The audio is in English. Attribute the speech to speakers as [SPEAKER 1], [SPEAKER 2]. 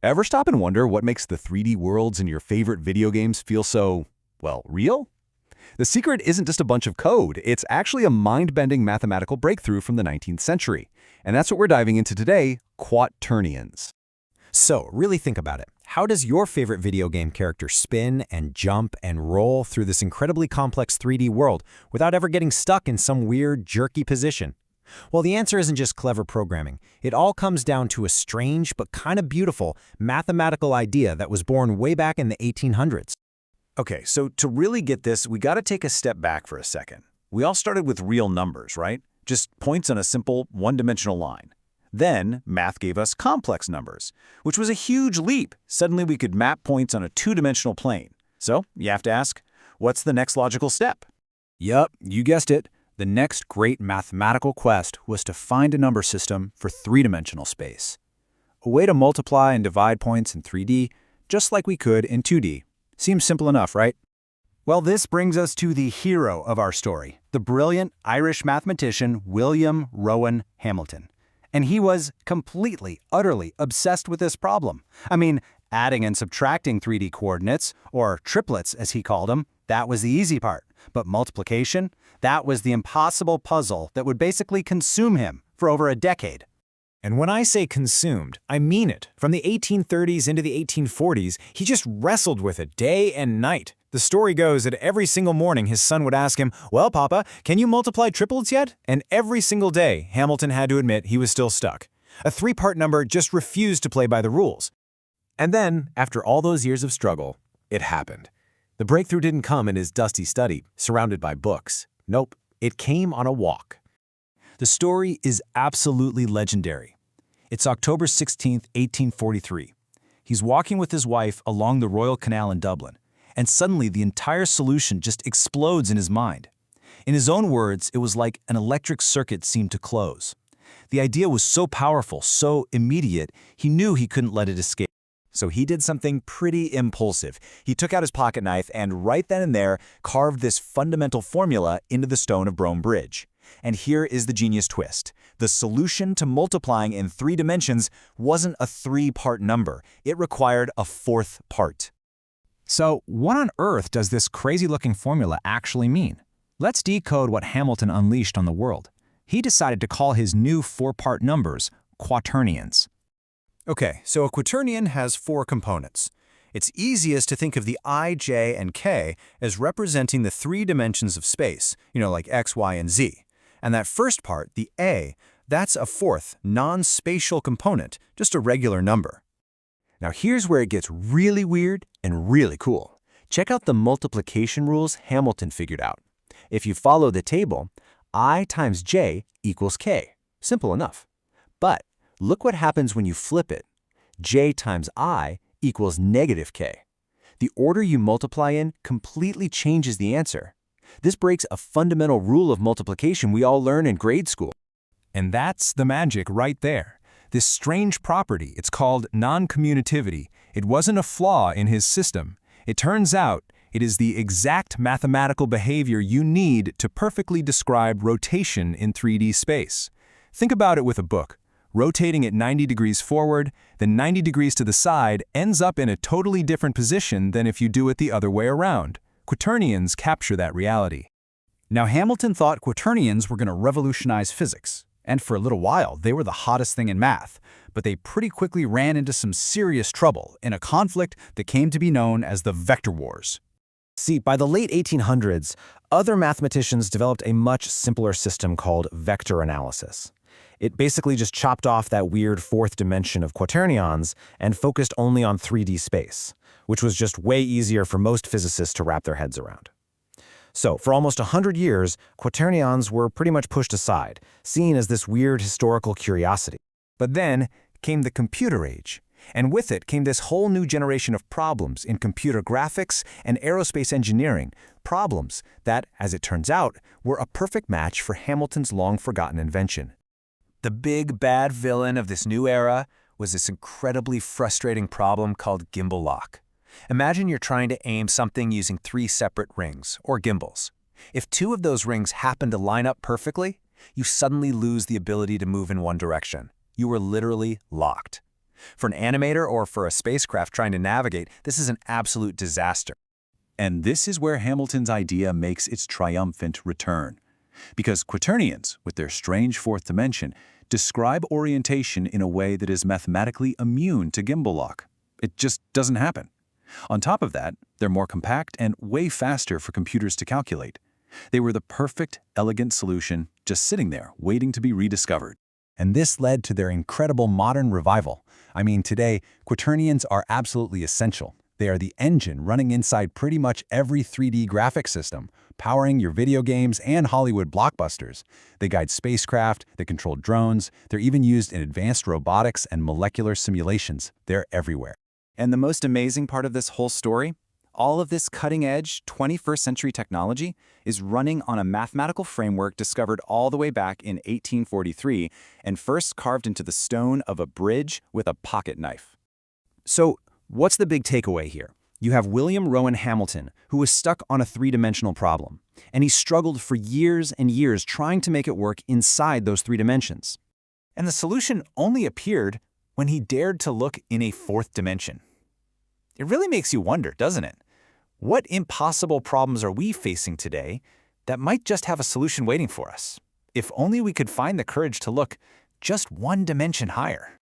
[SPEAKER 1] Ever stop and wonder what makes the 3D worlds in your favorite video games feel so, well, real? The secret isn't just a bunch of code, it's actually a mind-bending mathematical breakthrough from the 19th century. And that's what we're diving into today, quaternions.
[SPEAKER 2] So, really think about it. How does your favorite video game character spin and jump and roll through this incredibly complex 3D world without ever getting stuck in some weird, jerky position? Well, the answer isn't just clever programming. It all comes down to a strange but kind of beautiful mathematical idea that was born way back in the 1800s.
[SPEAKER 3] Okay, so to really get this, we got to take a step back for a second. We all started with real numbers, right? Just points on a simple one-dimensional line. Then, math gave us complex numbers, which was a huge leap. Suddenly, we could map points on a two-dimensional plane. So, you have to ask, what's the next logical step?
[SPEAKER 4] Yup, you guessed it. The next great mathematical quest was to find a number system for three-dimensional space. A way to multiply and divide points in 3D, just like we could in 2D. Seems simple enough, right?
[SPEAKER 5] Well, this brings us to the hero of our story, the brilliant Irish mathematician William Rowan Hamilton. And he was completely, utterly obsessed with this problem. I mean, adding and subtracting 3D coordinates, or triplets as he called them, that was the easy part. But multiplication, that was the impossible puzzle that would basically consume him for over a decade.
[SPEAKER 2] And when I say consumed, I mean it. From the 1830s into the 1840s, he just wrestled with it day and night. The story goes that every single morning his son would ask him, "Well, Papa, can you multiply triplets yet?" And every single day, Hamilton had to admit he was still stuck. A three-part number just refused to play by the rules. And then, after all those years of struggle, it happened. The breakthrough didn't come in his dusty study, surrounded by books. Nope, it came on a walk. The story is absolutely legendary. It's October 16th, 1843. He's walking with his wife along the Royal Canal in Dublin, and suddenly the entire solution just explodes in his mind. In his own words, it was like an electric circuit seemed to close. The idea was so powerful, so immediate, he knew he couldn't let it escape. So he did something pretty impulsive. He took out his pocket knife and right then and there carved this fundamental formula into the stone of Rome Bridge. And here is the genius twist. The solution to multiplying in 3 dimensions wasn't a 3-part number. It required a 4th part.
[SPEAKER 4] So, what on earth does this crazy-looking formula actually mean? Let's decode what Hamilton unleashed on the world. He decided to call his new 4-part numbers quaternions.
[SPEAKER 5] Okay, so a quaternion has 4 components. It's easiest to think of the I, j, and k as representing the 3 dimensions of space, like x, y, and z. And that first part, the a, that's a 4th, non-spatial component, just a regular number.
[SPEAKER 2] Now here's where it gets really weird and really cool. Check out the multiplication rules Hamilton figured out. If you follow the table, I times j equals k. Simple enough. But look what happens when you flip it. J times I equals negative k. The order you multiply in completely changes the answer. This breaks a fundamental rule of multiplication we all learn in grade school.
[SPEAKER 4] And that's the magic right there. This strange property, it's called non-commutativity. It wasn't a flaw in his system. It turns out it is the exact mathematical behavior you need to perfectly describe rotation in 3D space. Think about it with a book. Rotating at 90 degrees forward, then 90 degrees to the side ends up in a totally different position than if you do it the other way around. Quaternions capture that reality.
[SPEAKER 5] Now, Hamilton thought quaternions were going to revolutionize physics. And for a little while, they were the hottest thing in math. But they pretty quickly ran into some serious trouble in a conflict that came to be known as the Vector Wars.
[SPEAKER 2] See, by the late 1800s, other mathematicians developed a much simpler system called vector analysis. It basically just chopped off that weird 4th dimension of quaternions and focused only on 3D space, which was just way easier for most physicists to wrap their heads around. So, for almost 100 years, quaternions were pretty much pushed aside, seen as this weird historical curiosity. But then came the computer age, and with it came this whole new generation of problems in computer graphics and aerospace engineering, problems that, as it turns out, were a perfect match for Hamilton's long-forgotten invention. The big bad villain of this new era was this incredibly frustrating problem called gimbal lock. Imagine you're trying to aim something using 3 separate rings, or gimbals. If 2 of those rings happen to line up perfectly, you suddenly lose the ability to move in one direction. You were literally locked. For an animator or for a spacecraft trying to navigate, this is an absolute disaster.
[SPEAKER 3] And this is where Hamilton's idea makes its triumphant return. Because quaternions, with their strange fourth dimension, describe orientation in a way that is mathematically immune to gimbal lock. It just doesn't happen. On top of that, they're more compact and way faster for computers to calculate. They were the perfect, elegant solution, just sitting there, waiting to be rediscovered.
[SPEAKER 5] And this led to their incredible modern revival. I mean, today, quaternions are absolutely essential. They are the engine running inside pretty much every 3D graphics system, powering your video games and Hollywood blockbusters. They guide spacecraft, they control drones, they're even used in advanced robotics and molecular simulations. They're everywhere.
[SPEAKER 2] And the most amazing part of this whole story? All of this cutting-edge 21st century technology is running on a mathematical framework discovered all the way back in 1843 and first carved into the stone of a bridge with a pocket knife. So, what's the big takeaway here? You have William Rowan Hamilton, who was stuck on a three-dimensional problem, and he struggled for years and years trying to make it work inside those three dimensions. And the solution only appeared when he dared to look in a fourth dimension. It really makes you wonder, doesn't it? What impossible problems are we facing today that might just have a solution waiting for us, if only we could find the courage to look just one dimension higher?